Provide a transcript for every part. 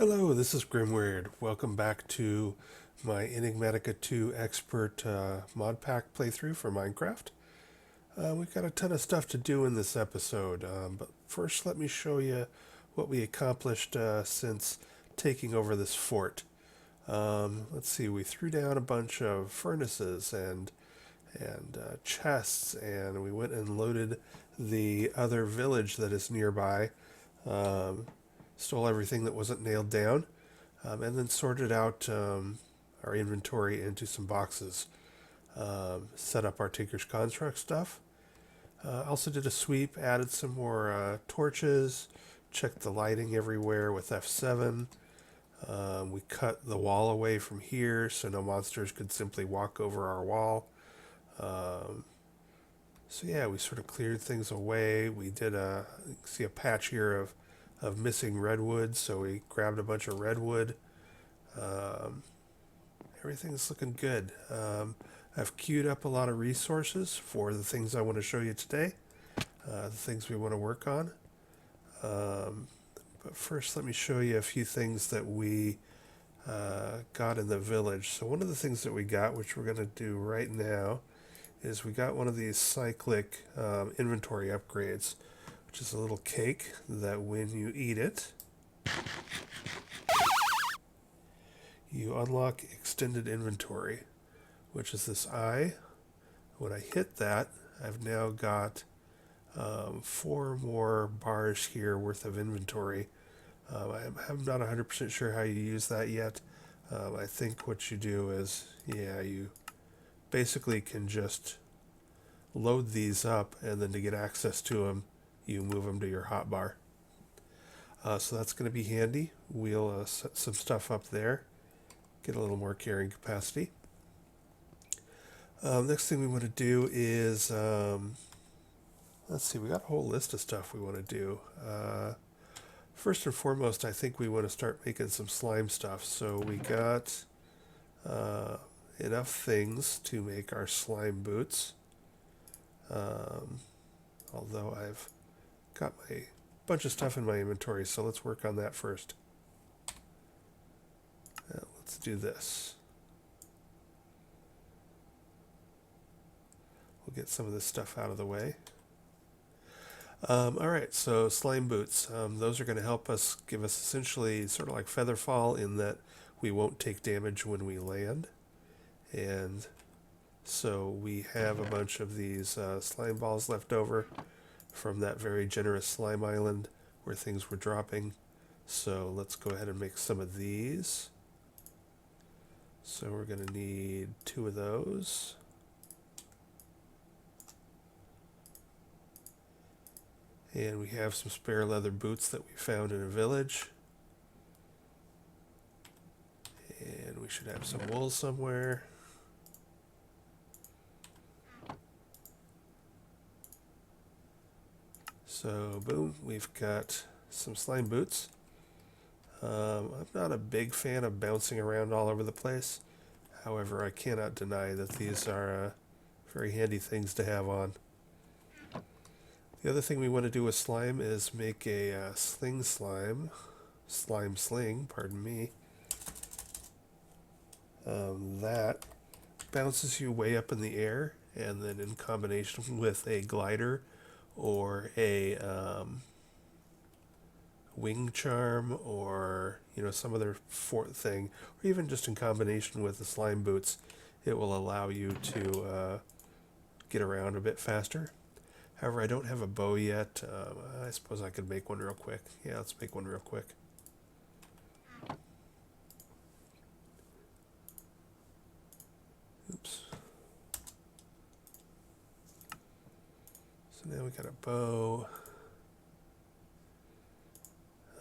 Hello, this is Grimweird. Welcome back to my Enigmatica 2 Expert mod pack playthrough for Minecraft. We've got a ton of stuff to do in this episode, but first let me show you what we accomplished since taking over this fort. Let's see, we threw down a bunch of furnaces and chests, and we went and loaded the other village that is nearby. Um, Stole everything that wasn't nailed down, and then sorted out our inventory into some boxes. Set up our Tinker's Construct stuff. Also did a sweep, added some more torches, checked the lighting everywhere with F7. We cut the wall away from here so no monsters could simply walk over our wall. Um, so yeah, we sort of cleared things away. We did you can see a patch here of missing redwood, so we grabbed a bunch of redwood. Um, Everything's looking good. I've queued up a lot of resources for the things I want to show you today, the things we want to work on. Um, but first, let me show you a few things that we got in the village. So one of the things that we got, which we're going to do right now, is we got one of these cyclic inventory upgrades, which is a little cake that when you eat it, you unlock extended inventory, which is this eye. When I hit that, I've now got 4 more bars here worth of inventory. I'm not 100% sure how you use that yet. I think what you do is, you basically can just load these up, and then to get access to them, you move them to your hotbar. So that's going to be handy. We'll set some stuff up there, get a little more carrying capacity. Next thing we want to do is, let's see, we got a whole list of stuff we want to do. First and foremost, I think we want to start making some slime stuff. So we got enough things to make our slime boots. Although I've got my bunch of stuff in my inventory, so let's work on that first. Let's do this. We'll get some of this stuff out of the way. Alright, so slime boots. Those are going to help us, give us essentially sort of like feather fall in that we won't take damage when we land. And so we have a bunch of these slime balls left over from that very generous slime island where things were dropping. So let's go ahead and make some of these. So we're going to need 2 of those. And we have some spare leather boots that we found in a village. And we should have some wool somewhere. So boom, we've got some slime boots. I'm not a big fan of bouncing around all over the place. However, I cannot deny that these are very handy things to have on. The other thing we want to do with slime is make a slime sling, pardon me. That bounces you way up in the air, and then in combination with a glider or a wing charm, or some other thing, or even just in combination with the slime boots, it will allow you to get around a bit faster. However, I don't have a bow yet. I suppose I could make one real quick. Yeah, let's make one real quick. Oops. So now we got a bow.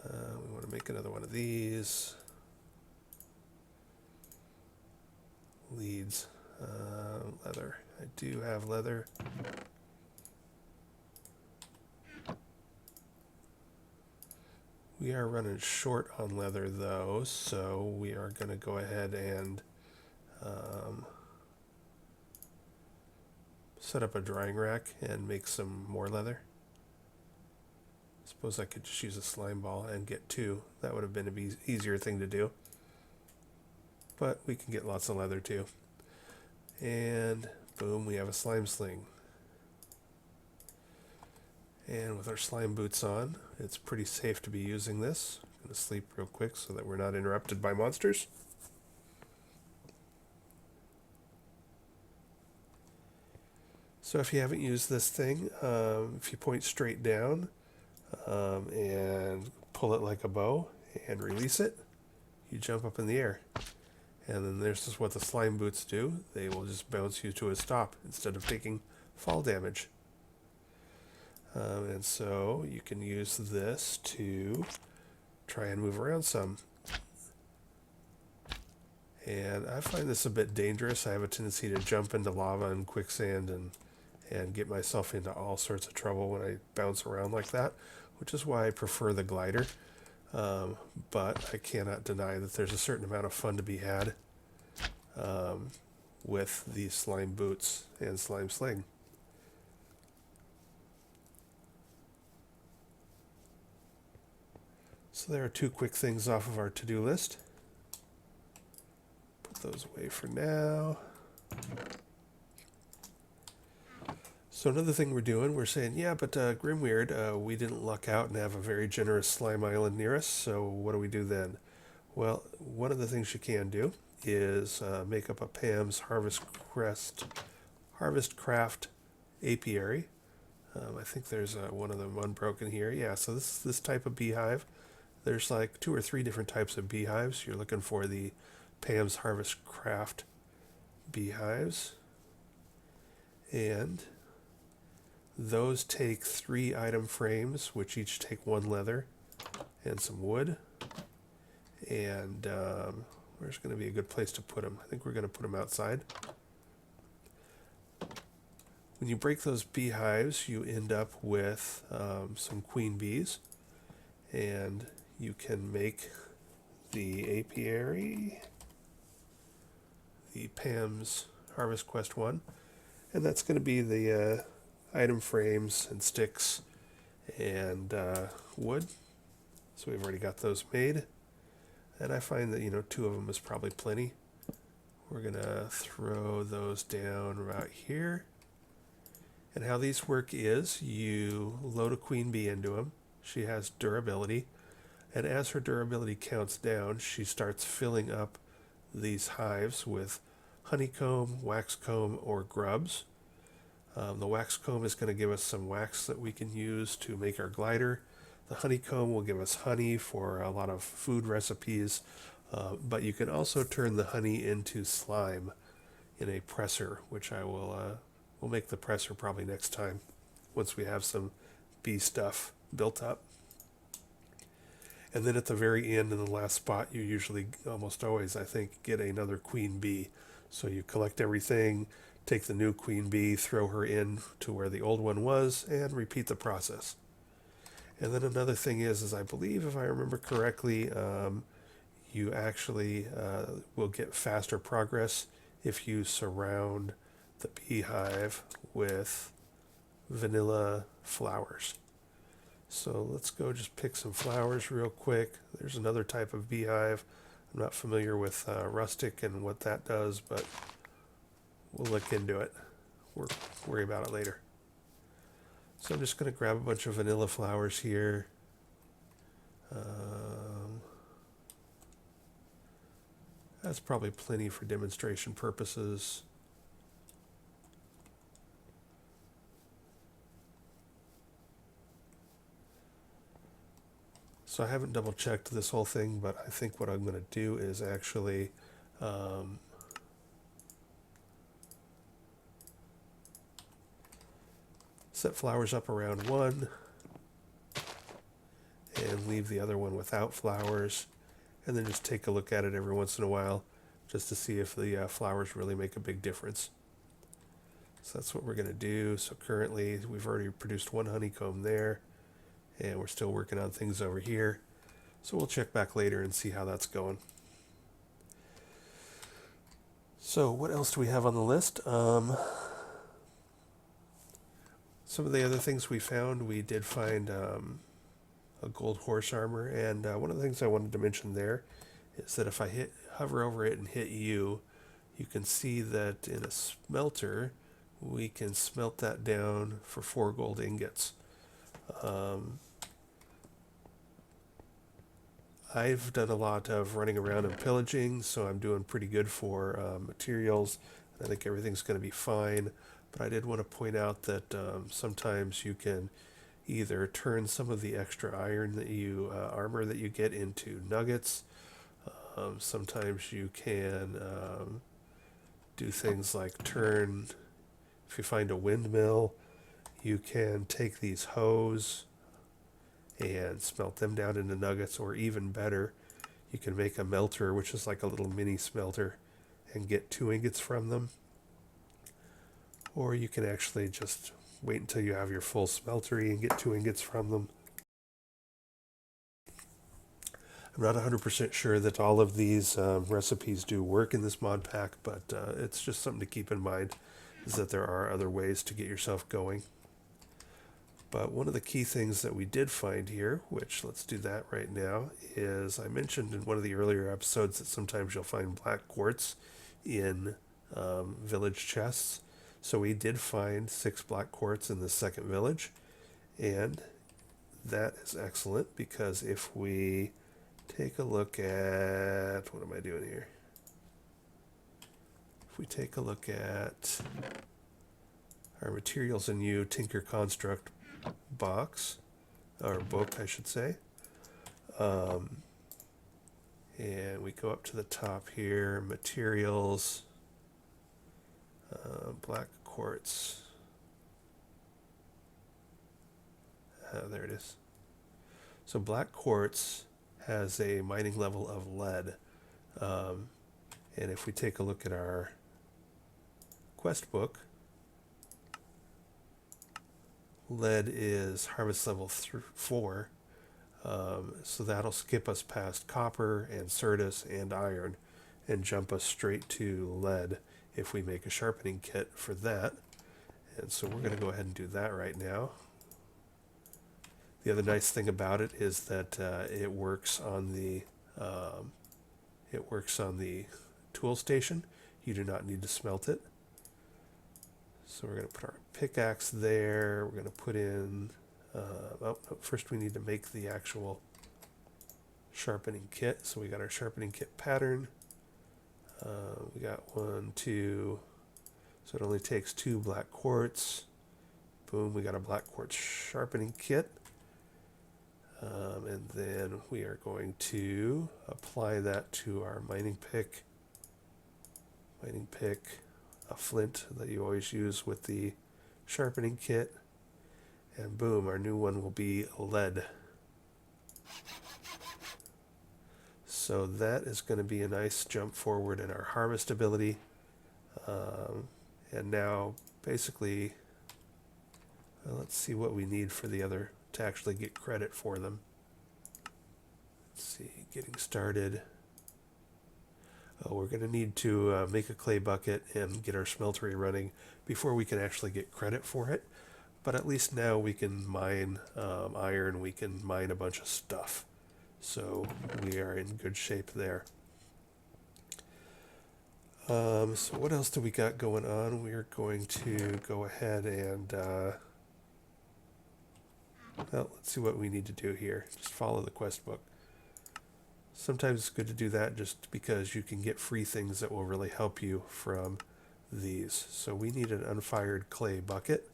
We want to make another one of these. Leads. Leather. I do have leather. We are running short on leather though, so we are going to go ahead and set up a drying rack and make some more leather. It's suppose I could just use a slime ball and get 2. That would have been an easier thing to do. But we can get lots of leather too. And boom, we have a Slimesling. And with our slime boots on, it's pretty safe to be using this. I'm going to sleep real quick so that we're not interrupted by monsters. So if you haven't used this thing, if you point straight down and pull it like a bow and release it, you jump up in the air. And then this is what the slime boots do. They will just bounce you to a stop instead of taking fall damage. And so you can use this to try and move around some. And I find this a bit dangerous. I have a tendency to jump into lava and quicksand and get myself into all sorts of trouble when I bounce around like that, which is why I prefer the glider. But I cannot deny that there's a certain amount of fun to be had with these slime boots and Slimesling. So there are 2 quick things off of our to-do list. Put those away for now. So another thing we're doing, we're saying, yeah, but Grimweird, we didn't luck out and have a very generous slime island near us, so what do we do then? Well, one of the things you can do is make up a Pam's Harvest Craft apiary. I think there's one of them unbroken here. Yeah, so this type of beehive. There's like 2 or 3 different types of beehives. You're looking for the Pam's Harvest Craft beehives. And those take 3 item frames, which each take 1 leather and some wood. And where's going to be a good place to put them? I think we're going to put them outside. When you break those beehives, you end up with some queen bees. And you can make the apiary, the Pam's Harvest Quest 1. And that's going to be the item frames and sticks and wood. So we've already got those made. And I find that, 2 of them is probably plenty. We're going to throw those down right here. And how these work is you load a queen bee into them. She has durability. And as her durability counts down, she starts filling up these hives with honeycomb, waxcomb, or grubs. The waxcomb is going to give us some wax that we can use to make our glider. The honeycomb will give us honey for a lot of food recipes, but you can also turn the honey into slime in a presser, which I will we'll make the presser probably next time once we have some bee stuff built up. And then at the very end, in the last spot, you usually, almost always, I think, get another queen bee. So you collect everything, take the new queen bee, throw her in to where the old one was, and repeat the process. And then another thing is I believe, if I remember correctly, you actually will get faster progress if you surround the beehive with vanilla flowers. So let's go just pick some flowers real quick. There's another type of beehive. I'm not familiar with rustic and what that does, but we'll look into it. We'll worry about it later. So I'm just going to grab a bunch of vanilla flowers here. That's probably plenty for demonstration purposes. So I haven't double checked this whole thing, but I think what I'm going to do is actually set flowers up around one and leave the other one without flowers, and then just take a look at it every once in a while just to see if the flowers really make a big difference. So that's what we're going to do. So currently we've already produced 1 honeycomb there, and we're still working on things over here. So we'll check back later and see how that's going. So what else do we have on the list? Some of the other things we found, we did find a gold horse armor. And one of the things I wanted to mention there is that if I hover over it and hit U, you can see that in a smelter, we can smelt that down for 4 gold ingots. I've done a lot of running around and pillaging, so I'm doing pretty good for materials. I think everything's going to be fine. But I did want to point out that sometimes you can either turn some of the extra iron that you armor that you get into nuggets. Sometimes you can do things like turn. If you find a windmill, you can take these hoes and smelt them down into nuggets, or even better, you can make a melter, which is like a little mini smelter, and get 2 ingots from them. Or you can actually just wait until you have your full smeltery and get 2 ingots from them. I'm not 100% sure that all of these recipes do work in this mod pack, but it's just something to keep in mind, is that there are other ways to get yourself going. But one of the key things that we did find here, which let's do that right now, is I mentioned in one of the earlier episodes that sometimes you'll find black quartz in village chests. So we did find 6 black quartz in the second village, and that is excellent, because if we take a look at, what am I doing here? If we take a look at our materials and you Tinker Construct box, or book I should say, and we go up to the top here, materials, black quartz, there it is. So black quartz has a mining level of lead, and if we take a look at our quest book, lead is harvest level 4, so that'll skip us past copper and certus and iron and jump us straight to lead if we make a sharpening kit for that. And so we're going to go ahead and do that right now. The other nice thing about it is that it works on the tool station. You do not need to smelt it. So we're going to put our pickaxe there. We're going to put in, first we need to make the actual sharpening kit. So we got our sharpening kit pattern. We got 1, 2, so it only takes 2 black quartz. Boom, we got a black quartz sharpening kit. And then we are going to apply that to our mining pick, a flint that you always use with the sharpening kit, and boom, our new one will be lead. So that is going to be a nice jump forward in our harvest ability. And now basically, let's see what we need for the other to actually get credit for them. Let's see, getting started. We're going to need to make a clay bucket and get our smeltery running before we can actually get credit for it. But at least now we can mine iron, we can mine a bunch of stuff. So we are in good shape there. So what else do we got going on? We are going to go ahead and, well, let's see what we need to do here. Just follow the quest book. Sometimes it's good to do that just because you can get free things that will really help you from these. So we need an unfired clay bucket.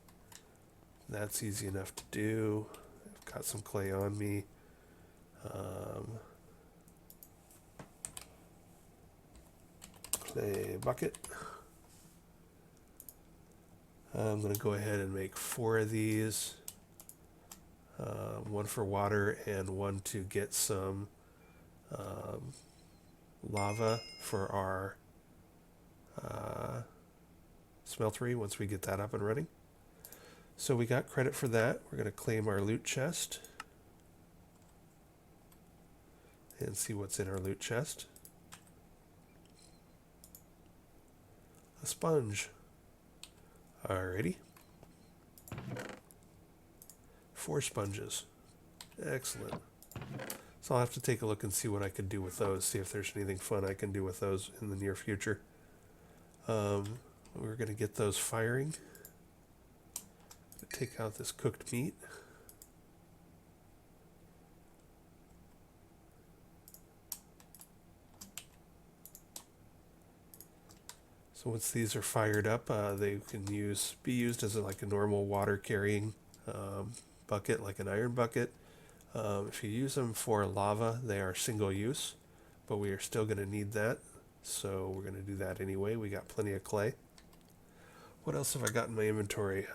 That's easy enough to do. I've got some clay on me. Clay bucket. I'm going to go ahead and make 4 of these. 1 for water and 1 to get some lava for our smeltery once we get that up and running. So we got credit for that. We're going to claim our loot chest and see what's in our loot chest. A sponge. Alrighty. 4 sponges. Excellent. So I'll have to take a look and see what I can do with those, see if there's anything fun I can do with those in the near future. We're going to get those firing. Take out this cooked meat. So once these are fired up, they can be used as like a normal water carrying bucket, like an iron bucket. If you use them for lava, they are single use, but we are still going to need that. So we're going to do that anyway. We got plenty of clay. What else have I got in my inventory?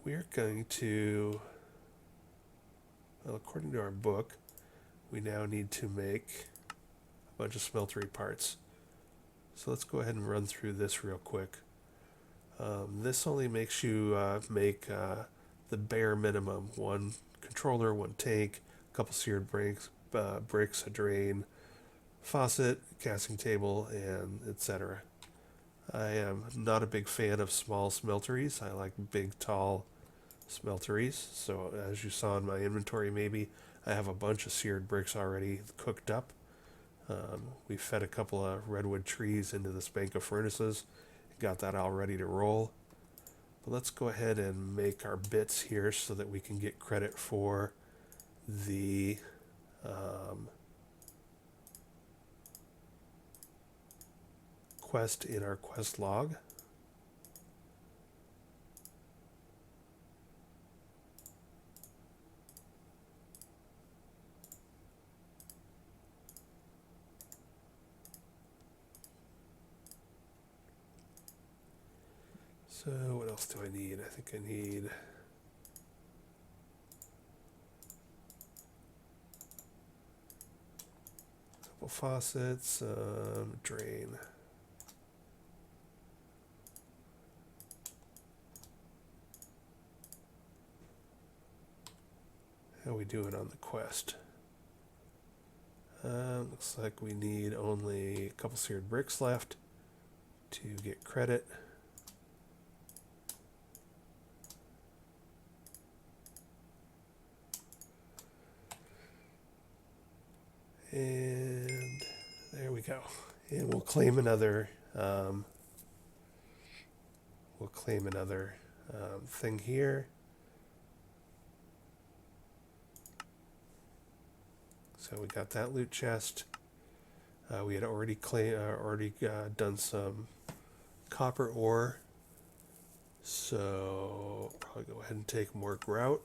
We're going to, well, according to our book, we now need to make a bunch of smeltery parts. So let's go ahead and run through this real quick. This only makes you make the bare minimum: one controller, one tank, a couple seared bricks, a drain, faucet, casting table, and etc. I am not a big fan of small smelteries. I like big, tall smelteries. So as you saw in my inventory, maybe I have a bunch of seared bricks already cooked up. We fed a couple of redwood trees into this bank of furnaces, got that all ready to roll. But let's go ahead and make our bits here so that we can get credit for the quest in our quest log. So what else do I need? I think I need a couple faucets, drain. How we doing on the quest? Looks like we need only a couple seared bricks left to get credit. And there we go. And we'll claim another thing here. So we got that loot chest. We had already done some copper ore. So probably go ahead and take more grout.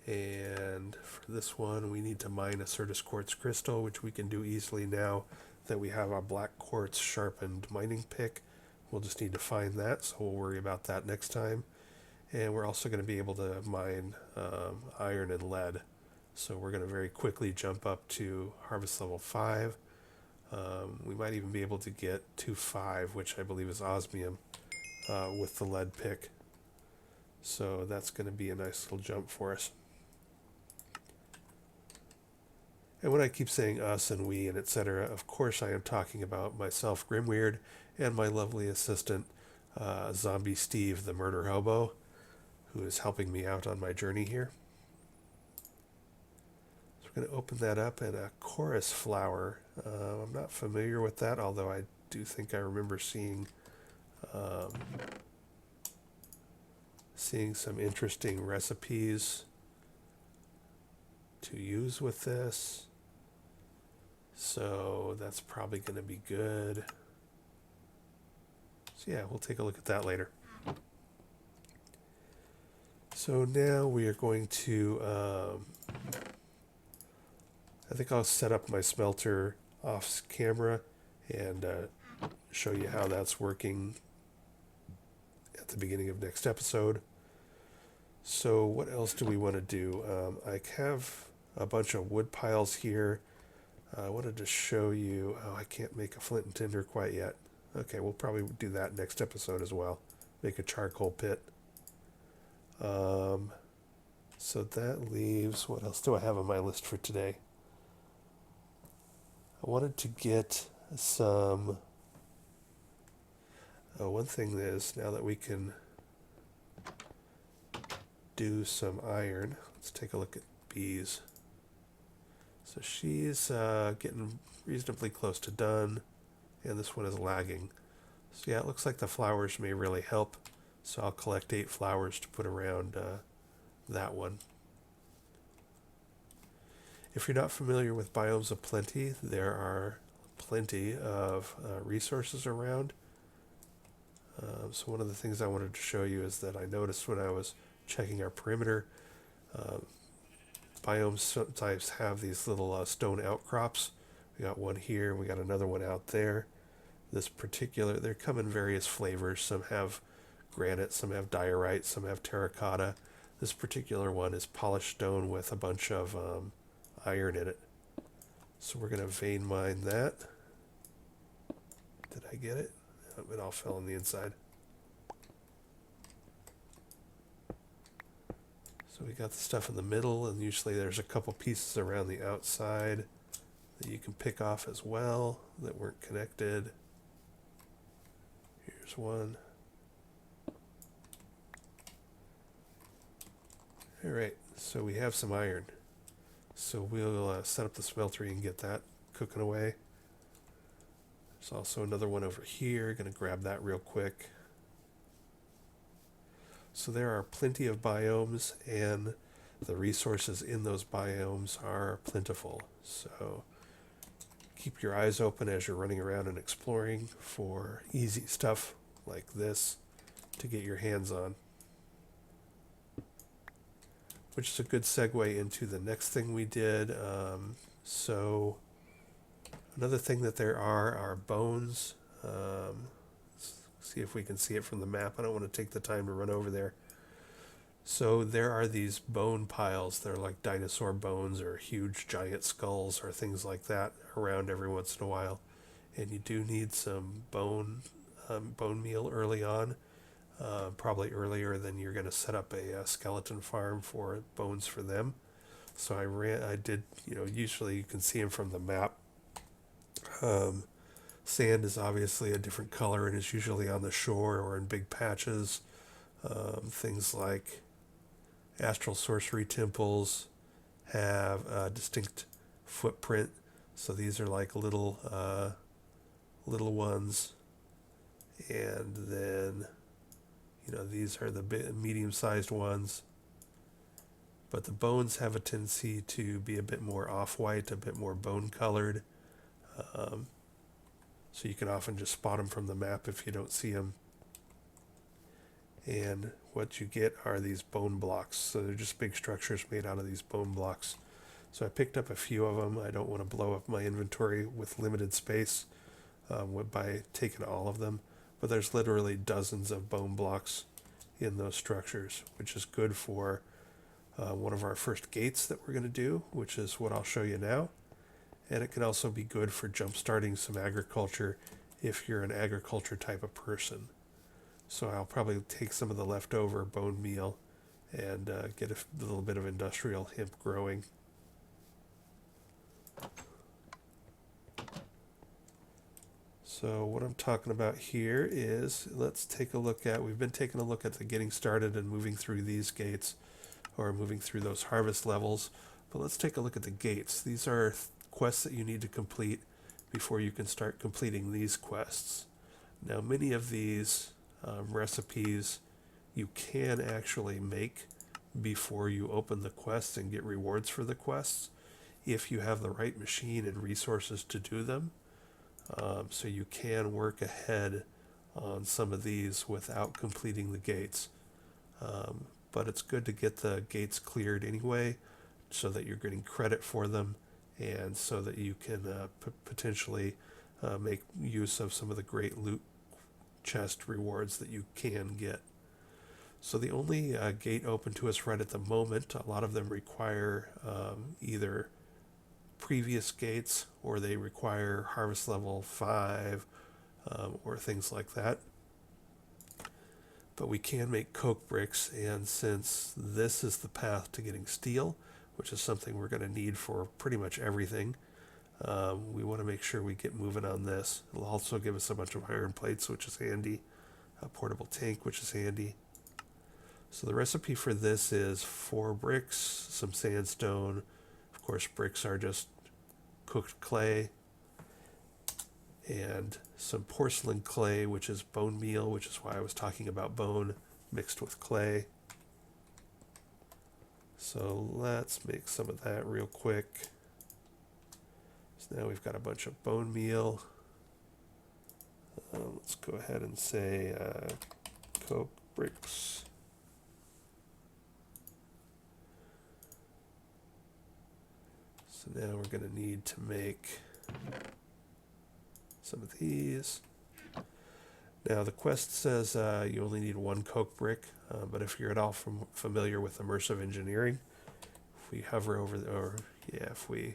And for this one, we need to mine a Certus quartz crystal, which we can do easily now that we have our black quartz sharpened mining pick. We'll just need to find that, so we'll worry about that next time. And we're also going to be able to mine iron and lead. So we're going to very quickly jump up to harvest level 5. We might even be able to get to 5, which I believe is osmium, with the lead pick. So that's going to be a nice little jump for us. And when I keep saying us and we and etc., of course I am talking about myself, Grimweird, and my lovely assistant, Zombie Steve, the murder hobo, who is helping me out on my journey here. So we're going to open that up, and a chorus flower. I'm not familiar with that, although I do think I remember seeing some interesting recipes to use with this. So that's probably going to be good. So yeah, we'll take a look at that later. So now we are going to, I think I'll set up my smelter off camera and show you how that's working at the beginning of next episode. So what else do we want to do? I have a bunch of wood piles here. I wanted to show you, I can't make a flint and tinder quite yet. Okay, we'll probably do that next episode as well. Make a charcoal pit. So that leaves, what else do I have on my list for today? I wanted to get some, one thing is, now that we can do some iron. Let's take a look at bees. So she's getting reasonably close to done, and this one is lagging. So yeah, it looks like the flowers may really help. So I'll collect 8 flowers to put around that one. If you're not familiar with Biomes of Plenty, there are plenty of resources around. So one of the things I wanted to show you is that I noticed when I was checking our perimeter, biomes sometimes have these little stone outcrops. We got one here, we got another one out there. This particular, they come in various flavors. Some have granite, some have diorite, some have terracotta. This particular one is polished stone with a bunch of iron in it. So we're going to vein mine that. Did I get it? Oh, it all fell on the inside. So we got the stuff in the middle, and usually there's a couple pieces around the outside that you can pick off as well that weren't connected. Here's one. Alright, so we have some iron. So we'll set up the smeltery and get that cooking away. There's also another one over here. Going to grab that real quick. So there are plenty of biomes, and the resources in those biomes are plentiful. So keep your eyes open as you're running around and exploring for easy stuff like this to get your hands on. Which is a good segue into the next thing we did. So another thing that there are bones. Let's see if we can see it from the map. I don't want to take the time to run over there. So there are these bone piles. They're like dinosaur bones or huge giant skulls or things like that around every once in a while. And you do need some bone meal early on. Probably earlier than you're going to set up a skeleton farm for bones for them. So I did, usually you can see them from the map. Sand is obviously a different color and is usually on the shore or in big patches. Things like astral sorcery temples have a distinct footprint. So these are like little ones. And then these are the medium-sized ones. But the bones have a tendency to be a bit more off-white, a bit more bone-colored. So you can often just spot them from the map if you don't see them. And what you get are these bone blocks. So they're just big structures made out of these bone blocks. So I picked up a few of them. I don't want to blow up my inventory with limited space by taking all of them. But there's literally dozens of bone blocks in those structures, which is good for one of our first gates that we're going to do, which is what I'll show you now. And it can also be good for jump-starting some agriculture if you're an agriculture type of person. So I'll probably take some of the leftover bone meal and get a little bit of industrial hemp growing. So what I'm talking about here is, let's take a look at, we've been taking a look at the getting started and moving through these gates, or moving through those harvest levels, but let's take a look at the gates. These are quests that you need to complete before you can start completing these quests. Now many of these recipes you can actually make before you open the quests and get rewards for the quests if you have the right machine and resources to do them. So you can work ahead on some of these without completing the gates. But it's good to get the gates cleared anyway so that you're getting credit for them and so that you can potentially make use of some of the great loot chest rewards that you can get. So the only gate open to us right at the moment, a lot of them require either previous gates or they require harvest level 5 or things like that. But we can make coke bricks, and since this is the path to getting steel, which is something we're going to need for pretty much everything, we want to make sure we get moving on this. It'll also give us a bunch of iron plates, which is handy, a portable tank, which is handy. So the recipe for this is 4 bricks, some sandstone. Of course, bricks are just cooked clay, and some porcelain clay, which is bone meal, which is why I was talking about bone mixed with clay. So let's make some of that real quick. So now we've got a bunch of bone meal. Let's go ahead and say coke bricks. So now we're going to need to make some of these. Now the quest says you only need 1 coke brick, but if you're at all familiar with immersive engineering, if we hover over, if we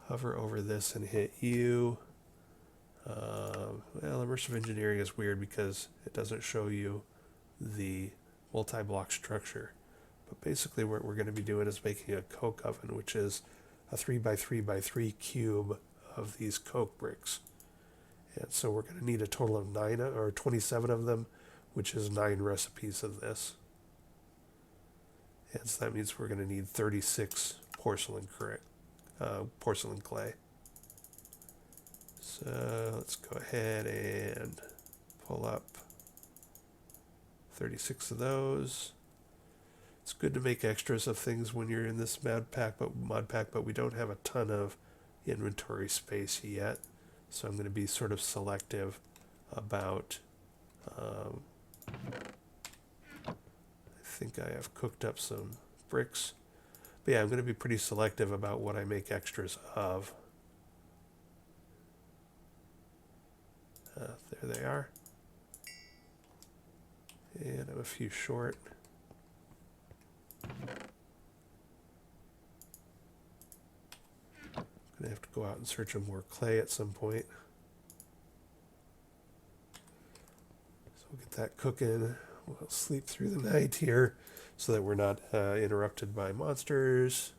hover over this and hit U, well, immersive engineering is weird because it doesn't show you the multi-block structure. But basically what we're going to be doing is making a coke oven, which is a 3x3x3 cube of these coke bricks. And so we're going to need a total of 27 of them, which is 9 recipes of this. And so that means we're going to need 36 porcelain clay. So let's go ahead and pull up 36 of those. It's good to make extras of things when you're in this mod pack, but we don't have a ton of inventory space yet. So I'm going to be sort of selective about, I think I have cooked up some bricks. But yeah, I'm going to be pretty selective about what I make extras of. There they are. And I'm a few short. I'm going to have to go out and search for more clay at some point. So we'll get that cooking. We'll sleep through the night here so that we're not interrupted by monsters.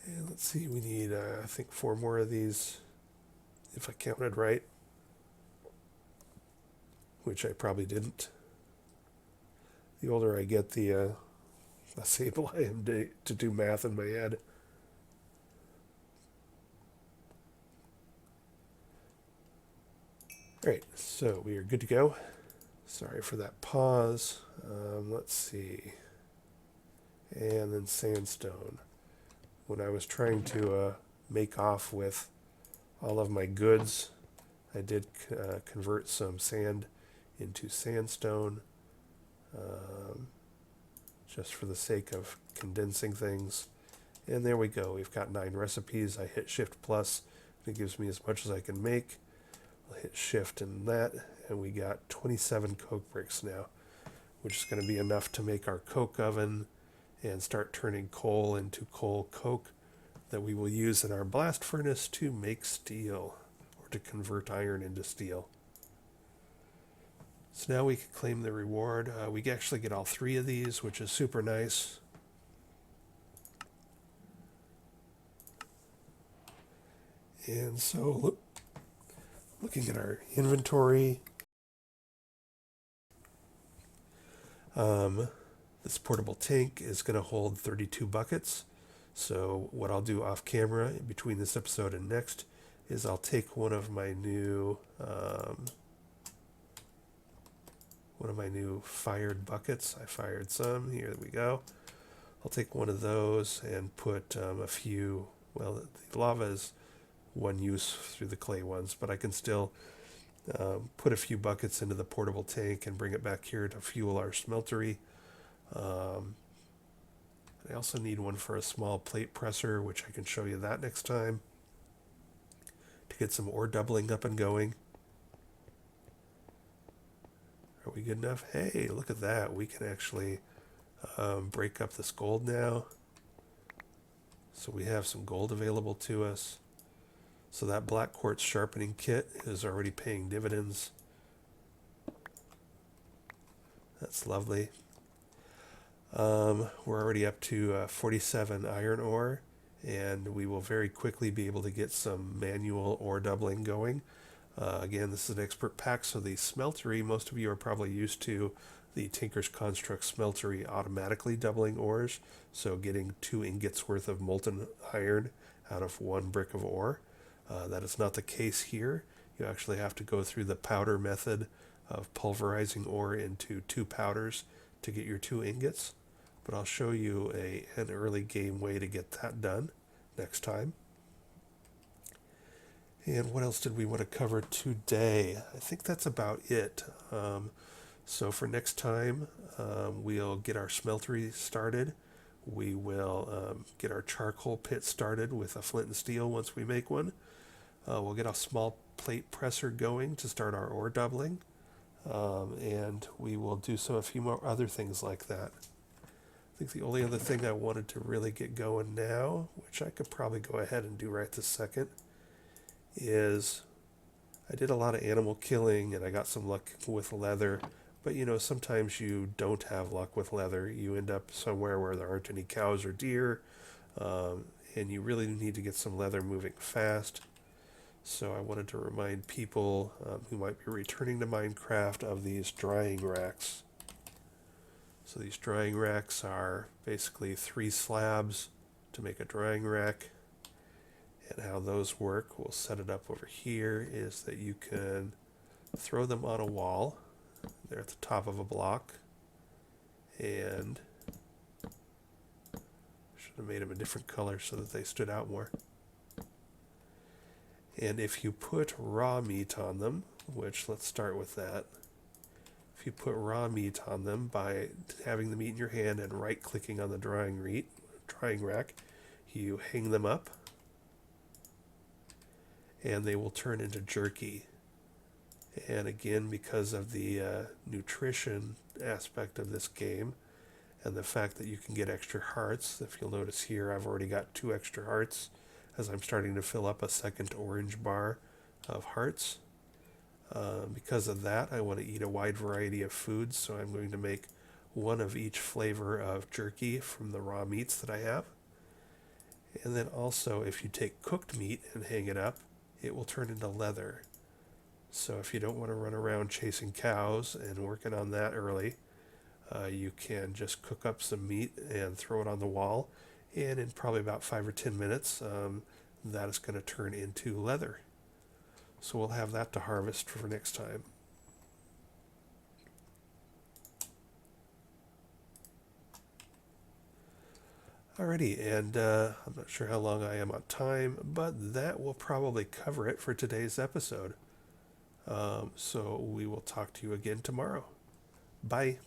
And let's see, we need, I think, 4 more of these, if I counted right, which I probably didn't. The older I get, the less able I am to do math in my head. All right, so we are good to go. Sorry for that pause. Let's see. And then sandstone. When I was trying to make off with all of my goods, I did convert some sand into sandstone, just for the sake of condensing things. And there we go. We've got 9 recipes. I hit Shift plus. It gives me as much as I can make. I'll hit Shift and that, and we got 27 coke bricks now, which is going to be enough to make our coke oven and start turning coal into coal coke that we will use in our blast furnace to make steel, or to convert iron into steel. So now we can claim the reward. We actually get all 3 of these, which is super nice. And so looking at our inventory, this portable tank is going to hold 32 buckets. So what I'll do off camera between this episode and next is I'll take one of my new fired buckets. I fired some. Here we go. I'll take one of those and put a few. Well, the lava is one use through the clay ones, but I can still put a few buckets into the portable tank and bring it back here to fuel our smeltery. I also need one for a small plate presser, which I can show you that next time, to get some ore doubling up and going. Are we good enough? Hey, look at that. We can actually break up this gold now. So we have some gold available to us. So that black quartz sharpening kit is already paying dividends. That's lovely. We're already up to 47 iron ore, and we will very quickly be able to get some manual ore doubling going. Again, this is an expert pack, so the smeltery, most of you are probably used to the Tinker's Construct smeltery automatically doubling ores, so getting 2 ingots worth of molten iron out of 1 brick of ore. That is not the case here. You actually have to go through the powder method of pulverizing ore into 2 powders to get your 2 ingots. But I'll show you an early game way to get that done next time. And what else did we want to cover today? I think that's about it. So for next time, we'll get our smeltery started. We will get our charcoal pit started with a flint and steel once we make one. We'll get a small plate presser going to start our ore doubling. And we will do a few more other things like that. I think the only other thing I wanted to really get going now, which I could probably go ahead and do right this second, is I did a lot of animal killing and I got some luck with leather, but sometimes you don't have luck with leather. You end up somewhere where there aren't any cows or deer, and you really need to get some leather moving fast. So I wanted to remind people who might be returning to Minecraft of these drying racks. So these drying racks are basically 3 slabs to make a drying rack. And how those work, we'll set it up over here, is that you can throw them on a wall. They're at the top of a block. And should have made them a different color so that they stood out more. And if you put raw meat on them, which let's start with that. If you put raw meat on them by having the meat in your hand and right-clicking on the drying rack, you hang them up, and they will turn into jerky. And again, because of the nutrition aspect of this game, and the fact that you can get extra hearts, if you'll notice here, I've already got 2 extra hearts, as I'm starting to fill up a second orange bar of hearts. Because of that, I want to eat a wide variety of foods, so I'm going to make 1 of each flavor of jerky from the raw meats that I have. And then also, if you take cooked meat and hang it up, it will turn into leather. So if you don't want to run around chasing cows and working on that early, you can just cook up some meat and throw it on the wall, and in probably about 5 or 10 minutes, that is going to turn into leather. So we'll have that to harvest for next time. Alrighty, and I'm not sure how long I am on time, but that will probably cover it for today's episode. So we will talk to you again tomorrow. Bye.